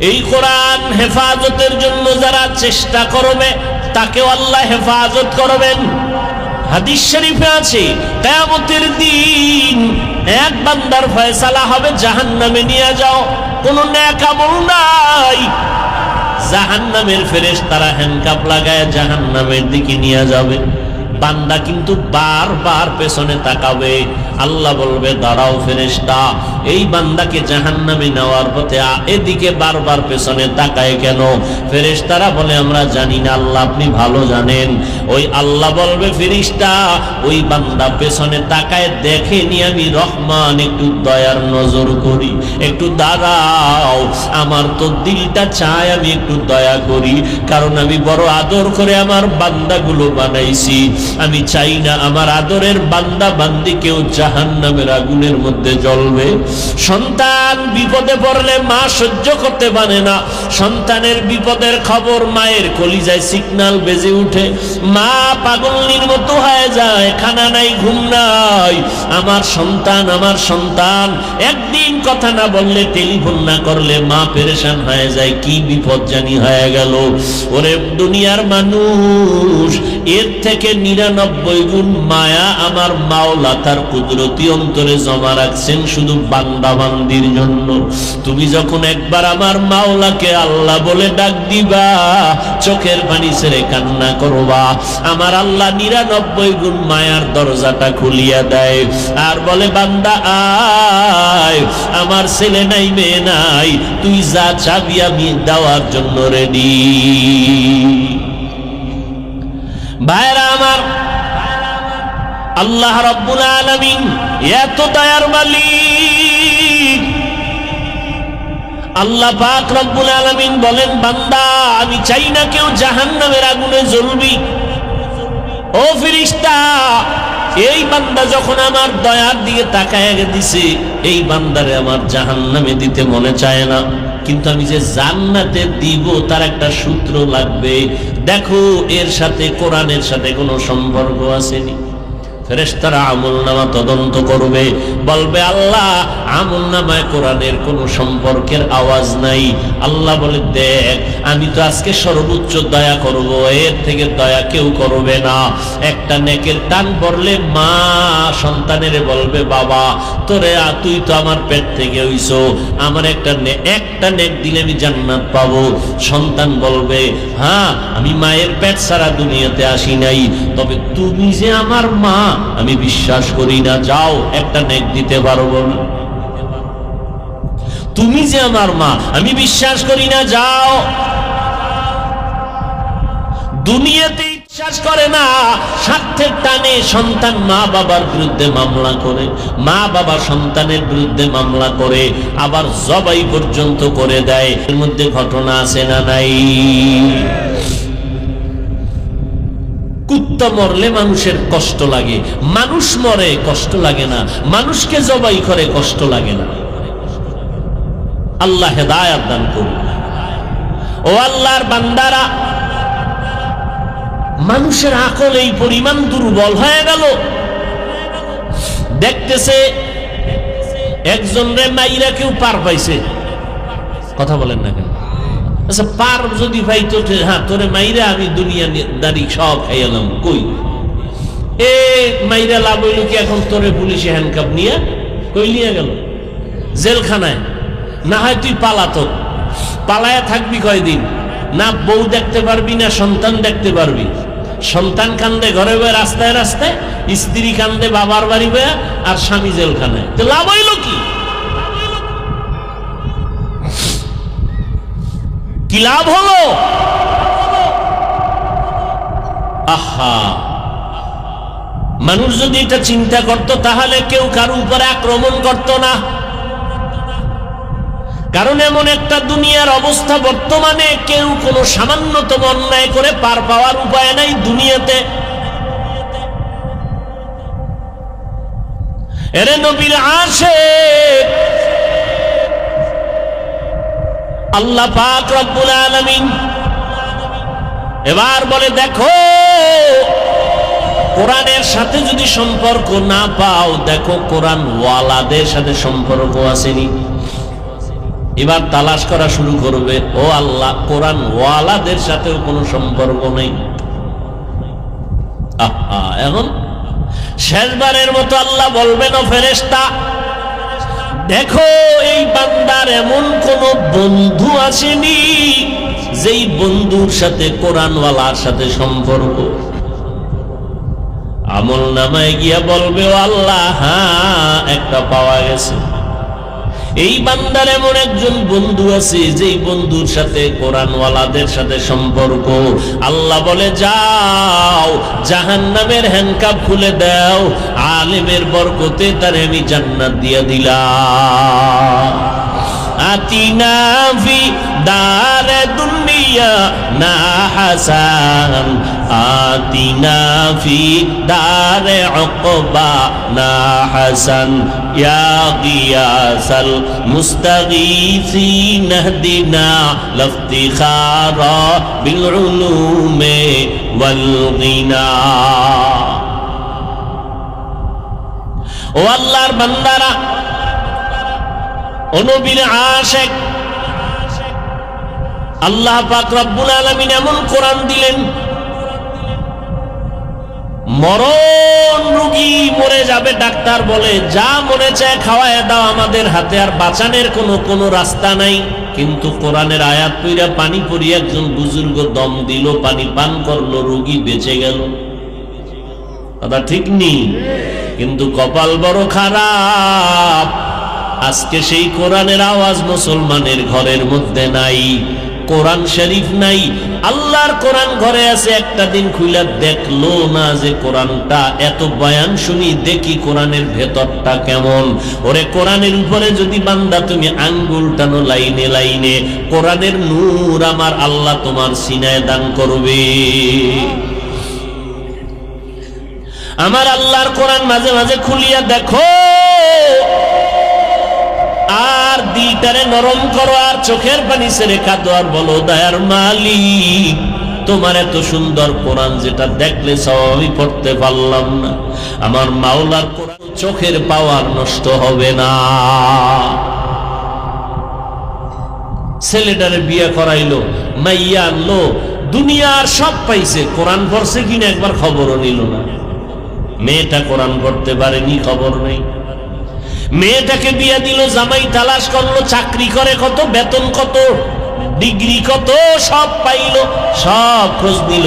এই কোরআন হেফাজতের জন্য যারা চেষ্টা করবে তাকেও আল্লাহ হেফাজত করবেন। হাদিস শরীফে আছে কিয়ামতের দিন এক বান্দার ফয়সালা হবে জাহান্নামে নিয়ে যাও, কোনো নেক আমল নাই। জাহান্নামের ফেরেশতারা হ্যান্ডকাপ লাগায় জাহান্নামের দিকে নিয়ে যাবে। বান্দা কিন্তু বারবার পেছনে তাকাবে। আল্লাহ বলবে দাঁড়াও ফেরেশতা, এই বান্দাকে জাহান্নামে নেওয়ার পথে এদিকে বারবার পেছনে তাকায় কেন? ফেরেশতারা বলে আমরা জানি না আল্লাহ, আপনি ভালো জানেন। ওই আল্লাহ বলবে ফেরেশতা, ওই বান্দা পেছনে তাকায় দেখেনি আমি রহমান, একটু দয়ার নজর করি, একটু দাঁড়াও, আমার তো দিলটা চায় আমি একটু দয়া করি, কারণ আমি বড় আদর করে আমার বান্দাগুলো বানাইছি। আমি চাই না আমার আদরের বান্দা বান্দি কেউ জাহান্নামের আগুনের মধ্যে জ্বলবে। সন্তান বিপদে পড়লে মা সহ্য করতে পারে না। সন্তানের বিপদের খবর মায়ের কলিজায় সিগন্যাল বেজে উঠে, মা পাগলনির মতো হয়ে যায়, খানা নাই ঘুম নাই। আমার সন্তান আমার সন্তান, একদিন কথা না বললে টেলিফোন না করলে মা পেরেশান হয়ে যায়, কি বিপদ জানি হয়ে গেল। ওরে দুনিয়ার মানুষ, এর থেকে 99 গুণ মায়া আমার মাওলা তার কুদরতি অন্তরে জমা রাখছেন শুধু বান্দা বান্দির জন্য। তুমি যখন একবার আমার মাওলাকে আল্লাহ বলে ডাক দিবা, চোখের পানি ছেড়ে কান্না করবা, আমার আল্লাহ 99 গুণ মায়ার দরজাটা খুলিয়া দেয় আর বলে বান্দা আয়, আমার ছেলে নাই মেয়ে নাই, তুই যা চাবি আমি দেওয়ার জন্য রেডি। ভাইরা আমার, আল্লাহ রাব্বুল আলামিন এত দয়ার মালিক। আল্লাহ পাক রব্বুল আলামিন বলেন বান্দা, আমি চাই না কেউ জাহান্নামের আগুনে জ্বলবি। ও ফেরেশতা, এই বান্দা যখন আমার দয়ার দিকে তাকায় দিছে, এই বান্দারে আমার জাহান্নামে দিতে মনে চায় না, কিন্তু আমি যে জান্নাতে দিব তার একটা সূত্র লাগবে। দেখো এর সাথে কোরআনের সাথে কোনো সম্পর্ক আসেনি। ফেরেশতারা আমলনামা তদন্ত করবে, বলবে আল্লাহ আমলনামায় কোরআনের কোনো সম্পর্কের আওয়াজ নাই। আল্লাহ বলে দেখ, আমি তো আজকে সর্বোচ্চ দয়া করব, এর থেকে দয়া কেউ করবে না। একটা নেকের টান পড়লে মা সন্তানের বলবে বাবা তোরে, তুই তো আমার পেট থেকে হইছো, আমার একটা নেক দিলে আমি জান্নাত পাবো। সন্তান বলবে হ্যাঁ, আমি মায়ের পেট ছাড়া দুনিয়াতে আসি নাই, তবে তুমি যে আমার মা আমি বিশ্বাস করি না, যাও একটা নেক দিতে পারবো না। তুমি যে আমার মা আমি বিশ্বাস করি না, যাও। দুনিয়াতে বিশ্বাস করে না, স্বার্থের টানে সন্তান মা বাবার বিরুদ্ধে মামলা করে, মা বাবা সন্তানের বিরুদ্ধে মামলা করে, আবার জবাই পর্যন্ত করে দেয়। এর মধ্যে ঘটনা আছে না নাই? কুত্তা মরলে মানুষের কষ্ট লাগে, মানুষ মরে কষ্ট লাগে না, মানুষকে জবাই করে কষ্ট লাগে না। আল্লাহ হেদায়েত দান করুন। ও আল্লাহর বান্দারা, মানুষের আকল এই পরিমাণ দুর্বল হয়ে গেল, দেখতেছে একজন রে মাইরা কেউ পার পাইছে, কথা বলেন না কেন? আচ্ছা পার যদি পাইতো, হ্যাঁ তোরে মাইরা আমি দুনিয়া দাড়ি সব খাইলাম, কই এ মাইরা লাভ হইল কি? এখন তোরে পুলিশে হ্যান্ডকাপ নিয়ে কই নিয়ে গেল? জেলখানায়। না হয় তুই পালাতক, পালায়া থাকবি কয়দিন? না বউ দেখতে পারবি, না সন্তান দেখতে পারবি। সন্তান কান্দে ঘরে বয়ে রাস্তায় রাস্তায়, স্ত্রী কান্দে বাবার বাড়ি বয়ে, আর স্বামী জেলখানায়। তো লাভ হইল কি? কি লাভ হলো? আহা, মানুষ যদি এটা চিন্তা করত তাহলে কেউ কারো উপরে আক্রমণ করত না। কারণ এমন একটা দুনিয়ার অবস্থা বর্তমানে, কেউ কোনো সামান্যতম অন্যায় করে পার পাওয়ার উপায় নাই দুনিয়াতে। এরে নবীর আশিক আল্লাহ পাক রব্বুল আলামিন এবার বলে, দেখো কোরআনের সাথে যদি সম্পর্ক না পাও, দেখো কোরআন ওয়ালাদের সাথে সম্পর্ক আসেনি। এবার তালাশ করা শুরু করবে, ও আল্লাহ কোরআন ওয়ালাদের সাথেও কোনো সম্পর্ক নেই। এখন শেষবারের মতো আল্লাহ বলবেন, ও ফেরেশতা দেখো এই বান্দার এমন কোন বন্ধু আসেনি যেই বন্ধুর সাথে কোরআনওয়ালার সাথে সম্পর্ক। আমল নামায় গিয়া বলবে, ও আল্লাহ হ্যাঁ একটা পাওয়া গেছে। এই বান্দার এমন একজন বন্ধু আছে যেই বন্ধুর সাথে কোরআনওয়ালাদের সাথে সম্পর্ক। আল্লাহ বলে, যাও জাহান্নামের হ্যান্ডকাপ খুলে দাও, আলেমের বরকতে তার আমি জান্নাত দিয়া দিলাম। আতিনা ফি দারে দুনিয়া না হাসান, আতিনা ফি দারে উকবা না হাসান, ইয়া গিয়াসাল মুস্তাগীসিন ইহদিনা লাফতিখারা বিল উলুমে ওয়াল গিনা। ও আল্লাহর বান্দারা, ও নবীর আশিক, আল্লাহ পাক রব্বুল আলামিন এমন কোরআন দিলেন, মরণ রোগী মরে যাবে, ডাক্তার বলে যা মনে চায় খাওয়ায় দাও, আমাদের হাতে আর বাঁচানোর কোনো রাস্তা নাই। কিন্তু কোরআনের আয়াত পড়িয়া পানি পড়িয়া একজন বুজুর্গ দম দিল, পানি পান করলো, রোগী বেঁচে গেল। কথা ঠিক নেই? কিন্তু কপাল বড় খারাপ, আজকে সেই কোরআনের আওয়াজ মুসলমানের ঘরের মধ্যে নাই, কোরআন শরীফ নাই। আল্লাহর কোরআন ঘরে আছে, একটা দিন খুইলা দেখলো না যে কোরআনটা, এত বয়ান শুনি দেখি কোরআনের ভেতরটা কেমন। ওরে কোরআনের উপরে যদি বান্দা তুমি আঙ্গুল টানো লাইনে লাইনে, কোরআনের নূর আমার আল্লাহ তোমার সিনায় দান করবে। আমার আল্লাহর কোরআন মাঝে মাঝে খুলিয়া দেখো, আর দিলটারে নরম করো, আর চোখের পানি ছেড়ে কাঁদো, আর বলো, দয়ার মালিক তোমার এত সুন্দর কোরআন যেটা দেখলে সবই পড়তে পারলাম না, আমার মাওলার কোরআন চোখের পাওয়ার নষ্ট হবে না। ছেলেটারে বিয়ে করাইলো, মাইয়া আনলো, দুনিয়ার সব পাইছে, কোরআন পড়ছে কিনা একবার খবরও নিল না। মেয়েটা কোরআন পড়তে পারেনি, খবর নেই। মেয়েটাকে বিয়ে দিল, জামাই তালাশ করলো, চাকরি করে কত, বেতন কত, ডিগ্রি কত, সব পাইল, সব খোঁজ নিল।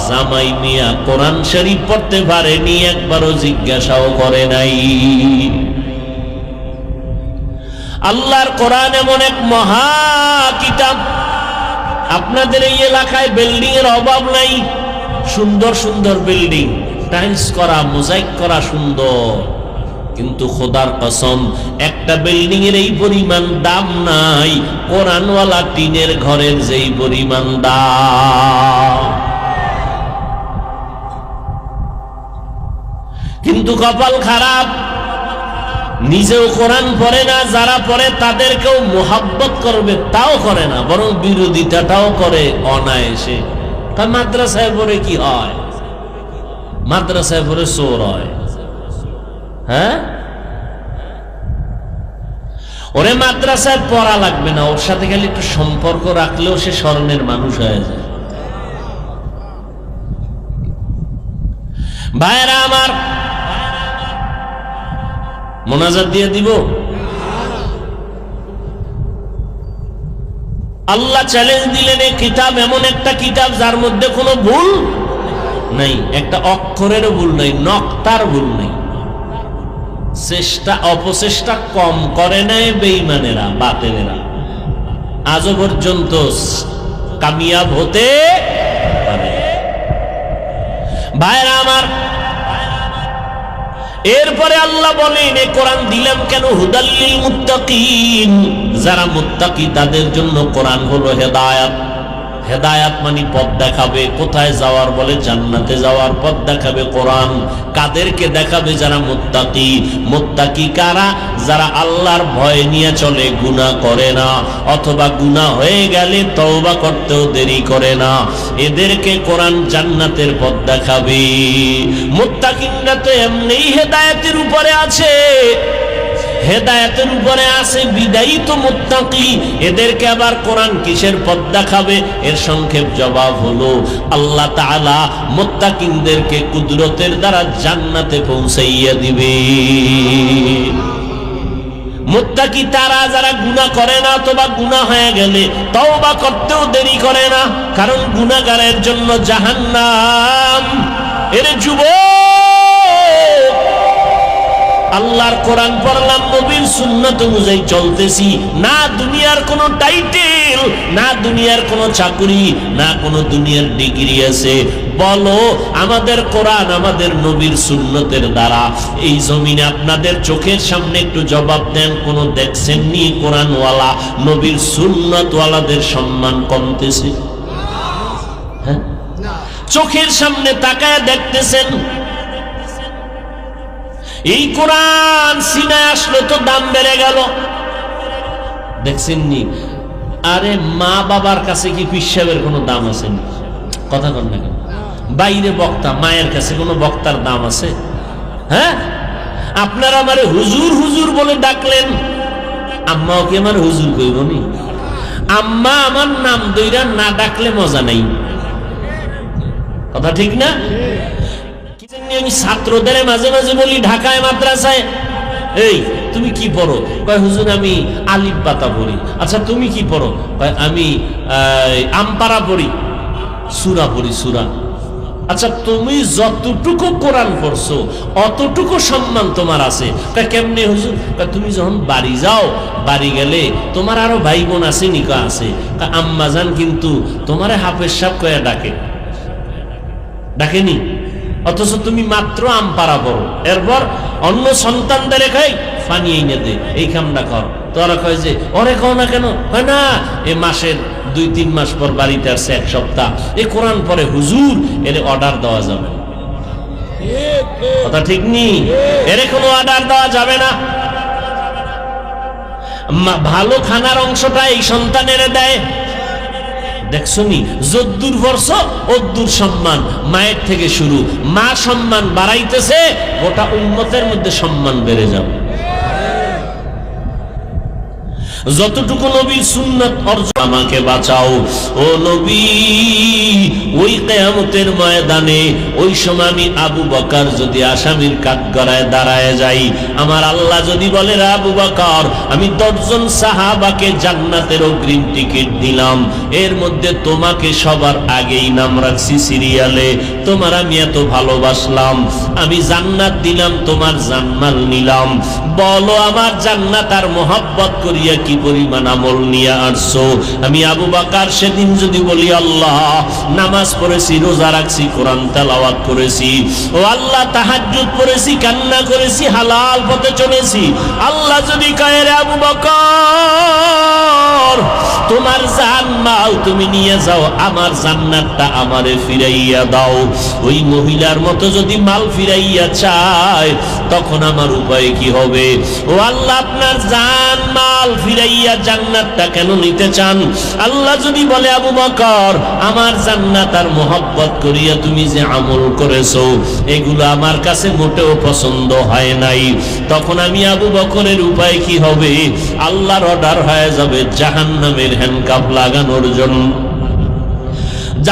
জামাই মিয়া কোরআন শরীফ পড়তে পারেনি, একবারও জিজ্ঞাসাও করে নাই। আল্লাহর কোরআন এমন এক মহা কিতাব, আপনাদের এই এলাকায় বিল্ডিং এর অভাব নাই, সুন্দর সুন্দর বিল্ডিং, টাইলস করা, মোজাইক করা, সুন্দর। কিন্তু খোদার কসম, একটা বিল্ডিং এর এই পরিমাণ দাম নাই কোরআনওয়ালা টিনের ঘরের যেই পরিমাণ দাম। কিন্তু কপাল খারাপ, নিজেও কোরআন পড়ে না, যারা পড়ে তাদেরকেও মোহাব্বত করবে তাও করে না, বরং বিরোধিতাটাও করে অনায়াসে। তা মাদ্রাসায় পড়ে কি হয়? মাদ্রাসায় পড়ে চোর হয়। হ্যাঁ, ওরে মাদ্রাসায় পড়া লাগবে না, ওর সাথে খালি একটু সম্পর্ক রাখলেও সে স্মরণের মানুষ হয়ে যায়। ভাইরা আমার, মোনাজাত দিয়ে দিব। আল্লাহ চ্যালেঞ্জ দিলেন, এই কিতাব এমন একটা কিতাব যার মধ্যে কোনো ভুল নেই, একটা অক্ষরের ভুল নেই, নক্তার ভুল নেই। চেষ্টা অপচেষ্টা কম করে নাই বেঈমানেরা, বাতিলেরা, আজও পর্যন্ত কামিয়াব হতে পারে। ভাইরা আমার, এরপরে আল্লাহ বলেন, এই কোরআন দিলাম কেন? হুদাল্লিল মুত্তাকিন, যারা মুত্তাকি তাদের জন্য কোরআন হলো হেদায়াত। হেদায়াত মানে পথ দেখাবে, কোথায় যাওয়ার? বলে জান্নাতে যাওয়ার পথ দেখাবে কোরআন। কাদেরকে দেখাবে? যারা মুত্তাকি। মুত্তাকি কারা? যারা আল্লাহর ভয় নিয়ে চলে, গুনাহ করে না, অথবা গুনাহ হয়ে গেলে তওবা করতেও দেরি করে না, এদেরকে কোরআন জান্নাতের পথ দেখাবে। মুত্তাকিনরা তো এমনিই হেদায়েতের উপরে আছে, হেদায়েতের উপরে আছে বিদায়ী তো মুত্তাকি, এদেরকে আবার কোরআন কিসের পথ দেখাবে? এর সংক্ষেপ জবাব হলো, আল্লাহ তাআলা মুত্তাকিনদেরকে কুদরতের দ্বারা জান্নাতে পৌঁছাইয়া দিবে। মুত্তাকি তারা যারা গুনাহ করে না, অথবা গুনাহ হয়ে গেলে তওবা করতেও দেরি করে না, কারণ গুনাহগারের জন্য জাহান্নাম। এর যুবক, আল্লাহর কোরআন পড়লাম, নবীর সুন্নাত অনুযায়ী চলতেছি না, দুনিয়ার কোনো টাইটেল না, দুনিয়ার কোনো চাকরি না, কোনো দুনিয়ার ডিগ্রি আছে। বলো, আমাদের কোরআন আমাদের নবীর সুন্নতের দ্বারা এই জমিনে আপনাদের চোখের সামনে একটু জবাব দেন, কোন দেখছেননি কোরআনওয়ালা নবীর সুন্নতওয়ালাদের সম্মান কমতেছে? হ্যাঁ, চোখের সামনে তাকায় দেখতেছেন। এই কোরআন সিনায় আসলো তো দাম বেড়ে গেল, দেখছেননি? আরে মা বাবার কাছে কি পিসাবের কোনো দাম আছে? কথা কন না কেন? বাইরে বক্তা, মায়ের কাছে কোনো বক্তার দাম আছে? হ্যাঁ, আপনারা আমারে হুজুর হুজুর বলে ডাকলেন, আম্মাও কি আমার হুজুর কইবনি? আম্মা আমার নাম দইরা না ডাকলে মজা নাই, কথা ঠিক না? আমি ছাত্রদের মাঝে মাঝে বলি ঢাকায় মাদ্রাসায়, এই তুমি কি পড়ো? কয় হুজুর আমি আলিফ বাতা পড়ি। আচ্ছা তুমি কি পড়ো? কয় আমি আমপারা পড়ি, সূরা পড়ি, সূরা। আচ্ছা তুমি যতটুকু কোরআন পড়ছো অতটুকু সম্মান তোমার আছে। কয় কেমনে হুজুর? কয় তুমি যখন বাড়ি যাও, বাড়ি গেলে তোমার আরো ভাই বোন আছে, নিকা আছে, আম্মাজান কিন্তু তোমারে হাফেজ সাহেব কয়ে ডাকে, ডাকেনি? অথচ তুমি মাত্র আমপারা পড়ো, এরপর অন্য সন্তানদের খাই পানি এনে দে, এই কামটা কর। তোরা কয় যে ওরে কও না কেন? হয় না, এ মাসের 2-3 মাস পর বাড়িতে আসছে, 1 সপ্তাহ, এ কোরআন পরে হুজুর, এর অর্ডার দেওয়া যাবে না। কথা ঠিক নি? এর কোনো অর্ডার দেওয়া যাবে না। ভালো খানার অংশটা এই সন্তানের দেয়। দেখছনি, যদ্দুর বর্ষ অদ্দুর সম্মান, মায়ের থেকে শুরু। মা সম্মান বাড়াইতেছে, গোটা উম্মতের মধ্যে সম্মান বেড়ে যাবে। যতটুকু নবীর সুন্নাত অর্জন, আমাকে বাঁচাও ও নবী। ওই কিয়ামতের ময়দানে ওই সময় আমি আবু বকর যদি আসামির কাঠগড়ায় দাঁড়ায় যাই, আমার আল্লাহ যদি বলে রে আবু বকর, আমি 10 জন সাহাবাকে জান্নাতের অগ্রিম টিকিট দিলাম, এর মধ্যে তোমাকে সবার আগেই নাম রাখছি সিরিয়ালে, তোমার আমি এত ভালোবাসলাম, আমি জান্নাত দিলাম, তোমার জানমাল নিলাম, বলো আমার জান্নাত আর মোহাব্বত করিয়া কি পরিমাণ আমল নিয়ে আসছো? আমি আবু বকর সেদিন যদি বলি আল্লাহ নামাজ পড়েছি, রোজা রাখছি, কোরআন তেলাওয়াত করেছি, ও আল্লাহ তাহাজ্জুদ পড়েছি, কান্না করেছি, হালাল পথে চলেছি, আল্লাহ যদি কয় রে আবু বকর তোমার জানমাল তুমি নিয়ে যাও, আমার জান্নাতটা আমারে ফিরাইয়া দাও, ওই মহিলার মতো যদি মাল ফিরাইয়া চায় তখন আমার উপায় কি হবে? ও আল্লাহ আপনার জানমাল ফিরাই ফিরাইয়া জান্নাতটা কেন নিতে চান? আল্লাহ যদি বলে আবু বকর আমার জান্নাত আর মোহাব্বত করিয়া তুমি যে আমল করেছো এগুলো আমার কাছে মোটেও পছন্দ হয় নাই, তখন আমি আবু বকরের উপায় কি হবে? আল্লাহর অর্ডার হয়ে যাবে জাহান্নামের হ্যান্ডকাপ লাগানোর জন্য।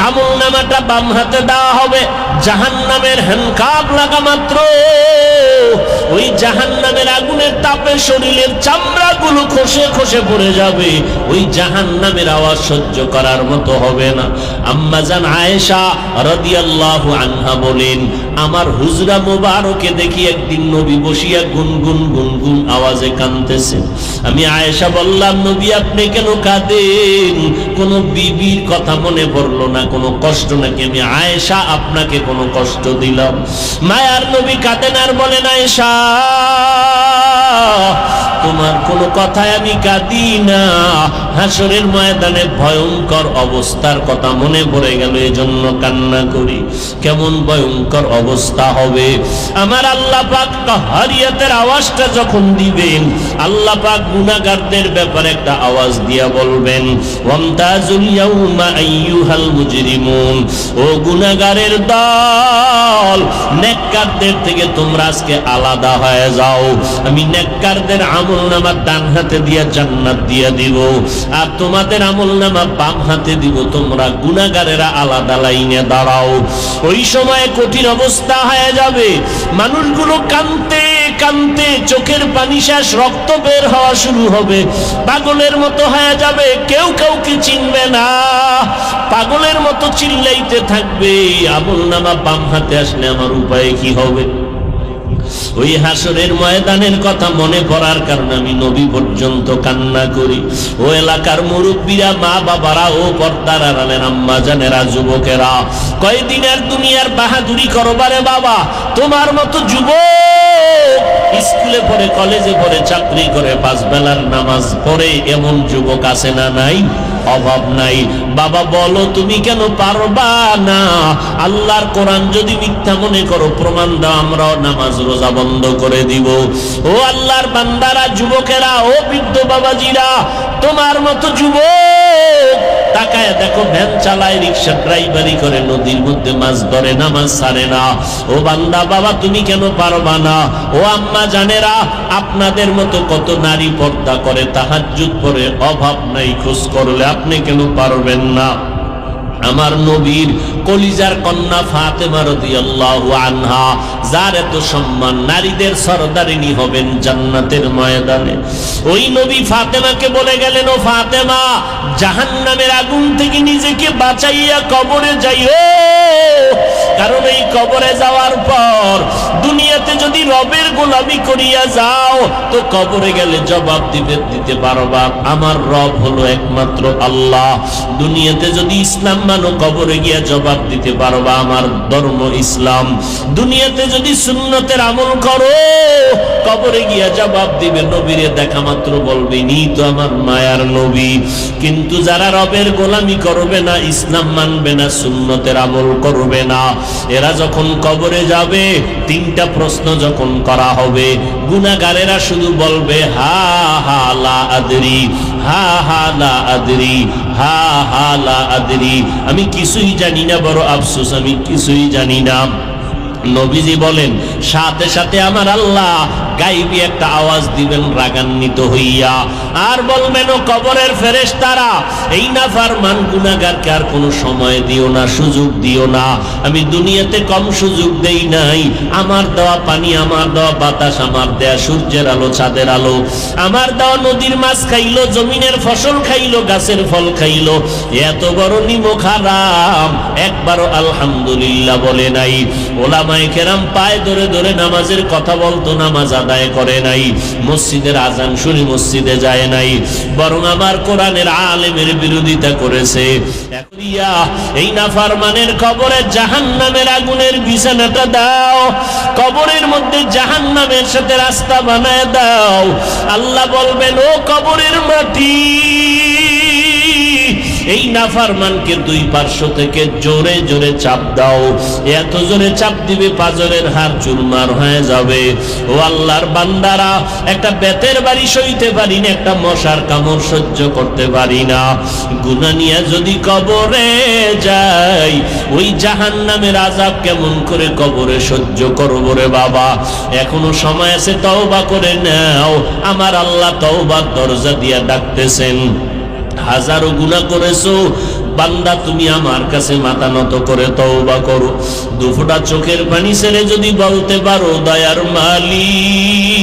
আমলনামাটা বাম হাতে দেওয়া হবে, জাহান্নামের হ্যান্ডকাপ লাগা মাত্র ওই জাহান্নামের আগুনের তাপে শরীরের চামড়াগুলো খসে খসে পড়ে যাবে, ওই জাহান্নামের আওয়াজ সহ্য করার মতো হবে না। আম্মা জান আয়েশা রাদিয়াল্লাহু আনহা বলেন, আমার হুজরা মোবারকে দেখি একদিন নবী বসিয়া গুনগুন গুনগুন আওয়াজে কাঁদতেছেন। আমি আয়েশা বললাম, নবী আপনি কেন কাঁদেন? কোনো বিবির কথা মনে পড়লো না, কোনো কষ্ট নাকি? আমি আয়েশা আপনাকে কোনো কষ্ট দিলাম? মায়ার নবী কাঁদেন আর বলেন, আয়েশা তোমার কোনো কথায় আমি কাঁদি না, হাসরের ময়দানে ভয়ঙ্কর অবস্থার কথা মনে পড়ে গেল এজন্য কান্না করি। কেমন ভয়ঙ্কর অবস্থা হবে! আমার আল্লাহ পাক তাহরিয়াতের আওয়াজটা যখন দিবেন, আল্লাহ পাক গুনাহগারদের ব্যাপারে একটা আওয়াজ দিয়া বলবেন, ওয়ামতাজুল ইয়াউমা আইয়ুহাল মুজরিমুন, ও গুনাহগারের দল, নেককারদের থেকে তোমরা আজকে আলাদা হয়ে যাও। আমি নেককারদের আমলনামা ডান হাতে দিয়া জান্নাত দিয়া দিব, আর তোমাদের আমলনামা বাম হাতে দিব। তোমরা গুনাহগারেরা আলাদা লাইনে দাঁড়াও। ওই সময় কঠিন অবস্থা হয়ে যাবে, মানুষগুলো কাঁদতে কাঁদতে চোখের পানি শেষ, রক্ত বের হওয়া শুরু হবে, পাগলের মতো হয়ে যাবে, কেউ কাউকে চিনবে না, পাগলের মতো চিল্লাইতে থাকবে। আমলনামা বাম হাতে আসলে আমার উপায় কি হবে? ওই হাসরের ময়দানের কথা মনে পড়ার কারণে আমি নবী পর্যন্ত কান্না করি। ও এলাকার মুরব্বীরা, মা বাবারা, ও পর্দার আড়ালের আম্মা জানেরা, যুবকেরা, কয়দিনের দুনিয়ার বাহাদুরি করবারে বাবা? তোমার মতো যুবক স্কুলে পড়ে, কলেজে পড়ে, চাকরি করে, 5 বেলার নামাজ পড়ে এমন যুবক আছে না নাই? অভাব নাই। বাবা বলো তুমি কেন পারবা না? আল্লাহর কোরআন যদি মিথ্যা মনে করো প্রমাণ দাও, আমরাও নামাজ রোজা বন্ধ করে দিব। ও আল্লাহর বান্দারা, যুবকেরা, ও বৃদ্ধ বাবাজিরা, তোমার মতো যুবক তাকায় দেখো, ভ্যান চালায়, রিক্সা ড্রাইভারি করে, নদীর মধ্যে মাছ ধরে, নামাজ ছাড়ে না। ও বান্দা বাবা তুমি কেন পারবা না? ও আম্মা জানেরা, আপনাদের মতো কত নারী পর্দা করে, তাহাজ্জুদ পড়ে, অভাব নাই, খোঁজ করলে আপনি কেন পারবেন না? আমার নবীর কলিজার কন্যা ফাতেমা রাদিয়াল্লাহু আনহা, যার এত সম্মান, নারীদের সরদারিনী হবেন জান্নাতের ময়দানে, ওই নবী ফাতেমাকে বলে গেলেন, ও ফাতেমা, জাহান্নামের আগুন থেকে নিজেকে বাঁচাইয়া কবরে যাইও, কারণ এই কবরে যাওয়ার পর দুনিয়াতে যদি রবের গোলামি করিয়া যাও তো কবরে গেলে জবাব দিতে পারবা, আমার রব হলো একমাত্র আল্লাহ। দুনিয়াতে যদি ইসলাম মানো, কবরে গিয়া জবাব দিতে পারবা, আমার ধর্ম ইসলাম। দুনিয়াতে যদি সুন্নতের আমল করো, কবরে গিয়া জবাব দিবে, নবীরে দেখা মাত্র বলবে নি তো আমার মায়ার নবী। কিন্তু যারা রবের গোলামি করবে না, ইসলাম মানবে না, সুন্নতের আমল করবে না, এরা যখন কবরে যাবে, 3টা প্রশ্ন যখন করা হবে, গুনাহগারেরা শুধু বলবে হা হা লা আদরি, হা হা লা আদরি, হা হা লা আদরি, আমি কিছুই জানি না, বড় আফসোস, আমি কিছুই জানি না। নবীজি বলেন, সাথে সাথে আমার আল্লাহ গাইবি একটা আওয়াজ দিবেন রাগান্বিত হইয়া, আর বলবেন, ও কবরের ফেরেশতারা, এই নাফরমান গুনাহগারকে আর কোনো সময় দিও না, সুযোগ দিও না। আমি দুনিয়াতে কম সুযোগ দেই নাই, আমার দেওয়া পানি, আমার দেওয়া বাতাস, আমার দেয়া সূর্যের আলো, চাঁদের আলো, আমার দেওয়া নদীর মাছ খাইলো, জমিনের ফসল খাইলো, গাছের ফল খাইলো, এত বড় নিমক হারাম, একবারও আলহামদুলিল্লাহ বলে নাই। ওলামায়ে কেরাম পায়ে ধরে ধরে নামাজের কথা বলতো, নামাজ আদায় করে নাই, মসজিদের আজান শুনে মসজিদে যায় নাই, বরং আমার কোরআনের আলেমের বিরোধিতা করেছে। এই নাফরমানের কবরে জাহান্নামের আগুনের বিছানাটা দাও, কবরের মধ্যে জাহান্নামের সাথে রাস্তা বানায় দাও। আল্লাহ বলবেন, ও কবরের মাটি, এই নাফরমানকে দুই পার্শ্ব থেকে জোরে জোরে চাপ দাও, এত জোরে চাপ দিবে পাঁজরের হাড় চুরমার হয়ে যাবে। ও আল্লাহর বান্দারা, একটা বেতের বাড়ি সইতে পারি না, একটা মশার কামড় সহ্য করতে পারি না, গুনাহ নিয়ে যদি কবরে যাই ওই জাহান্নামের আযাব কেমন করে কবরে সহ্য করব রে বাবা। এখনো সময় আছে, তওবা করে নাও। আমার আল্লাহ তওবার দরজা দিয়া ডাকতেছেন। হাজারো গুনাহ করেছো বান্দা, তুমি আমার কাছে মাথা নত করে তওবা করো। দুফোঁটা চোখের পানি ছেড়ে যদি বলতে পারো, দয়ার মালিক,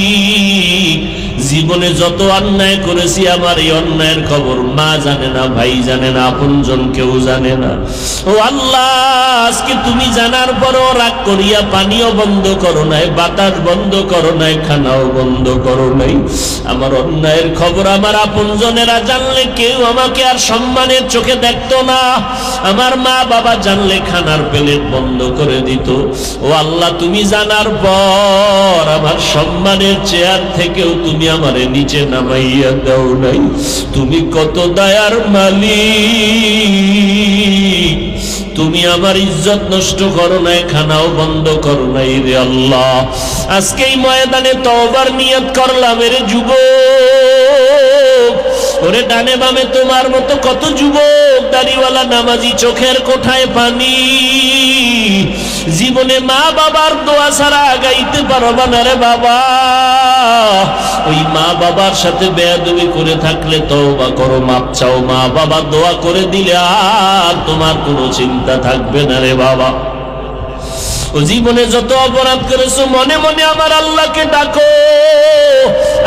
জীবনে যত অন্যায় করেছি আমার এই অন্যায়ের খবর মা জানে না, ভাই জানে না, আপনজন কেউ জানে না। ও আল্লাহ, আজকে তুমি জানার পরও রাগ করিয়া পানিও বন্ধ করো নাই, বাতাস বন্ধ করো নাই, খানাও বন্ধ করো নাই। আমার অন্যায়ের খবর আমার আপনজনেরা জানলে কেউ আমাকে আর সম্মানের চোখে দেখতো না। আমার মা বাবা জানলে খানার প্লেট বন্ধ করে দিত। ও আল্লাহ, তুমি জানার পর আমার সম্মানের চেয়ার থেকেও তুমি আমারে নিচে নামাইয়া দাও নাই। তুমি কত দয়ার মালিক, তুমি আমার ইজ্জত নষ্ট করো নাই, খানাও বন্ধ করো নাই রে আল্লাহ। আজকে এই ময়দানে তওবার নিয়ত করলাম রে যুবক। ওরে ডানে বামে তোমার মতো কত যুবক, দাড়িওয়ালা নামাজি, চোখের কোঠায় পানি, জীবনে মা বাবার দোয়া ছাড়া গাইতে পারবা না রে বাবা। ওই মা বাবার সাথে বেয়াদবি করে থাকলে তওবা করো, মাপ চাও। মা বাবা দোয়া করে দিলে আর তোমার কোনো চিন্তা থাকবে না রে বাবা। ও জীবনে যত অপরাধ করেছো মনে মনে আমার আল্লাহকে ডাকো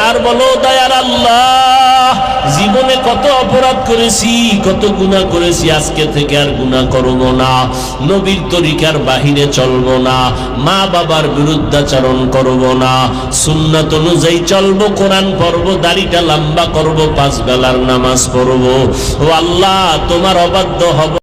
আর বলো, দয়ার আল্লাহ, জীবনে কত অপরাধ করেছি, কত গুনাহ করেছি, আজকে থেকে আর গুনাহ করব না, নবীর তরিকার বাহিরে চলবো না, মা বাবার বিরুদ্ধাচরণ করব না, সুন্নাত অনুযায়ী চলবো, কোরআন পড়বো, দাড়িটা লম্বা করব, 5 বেলার নামাজ পড়বো। ও আল্লাহ, তোমার অবাধ্য হব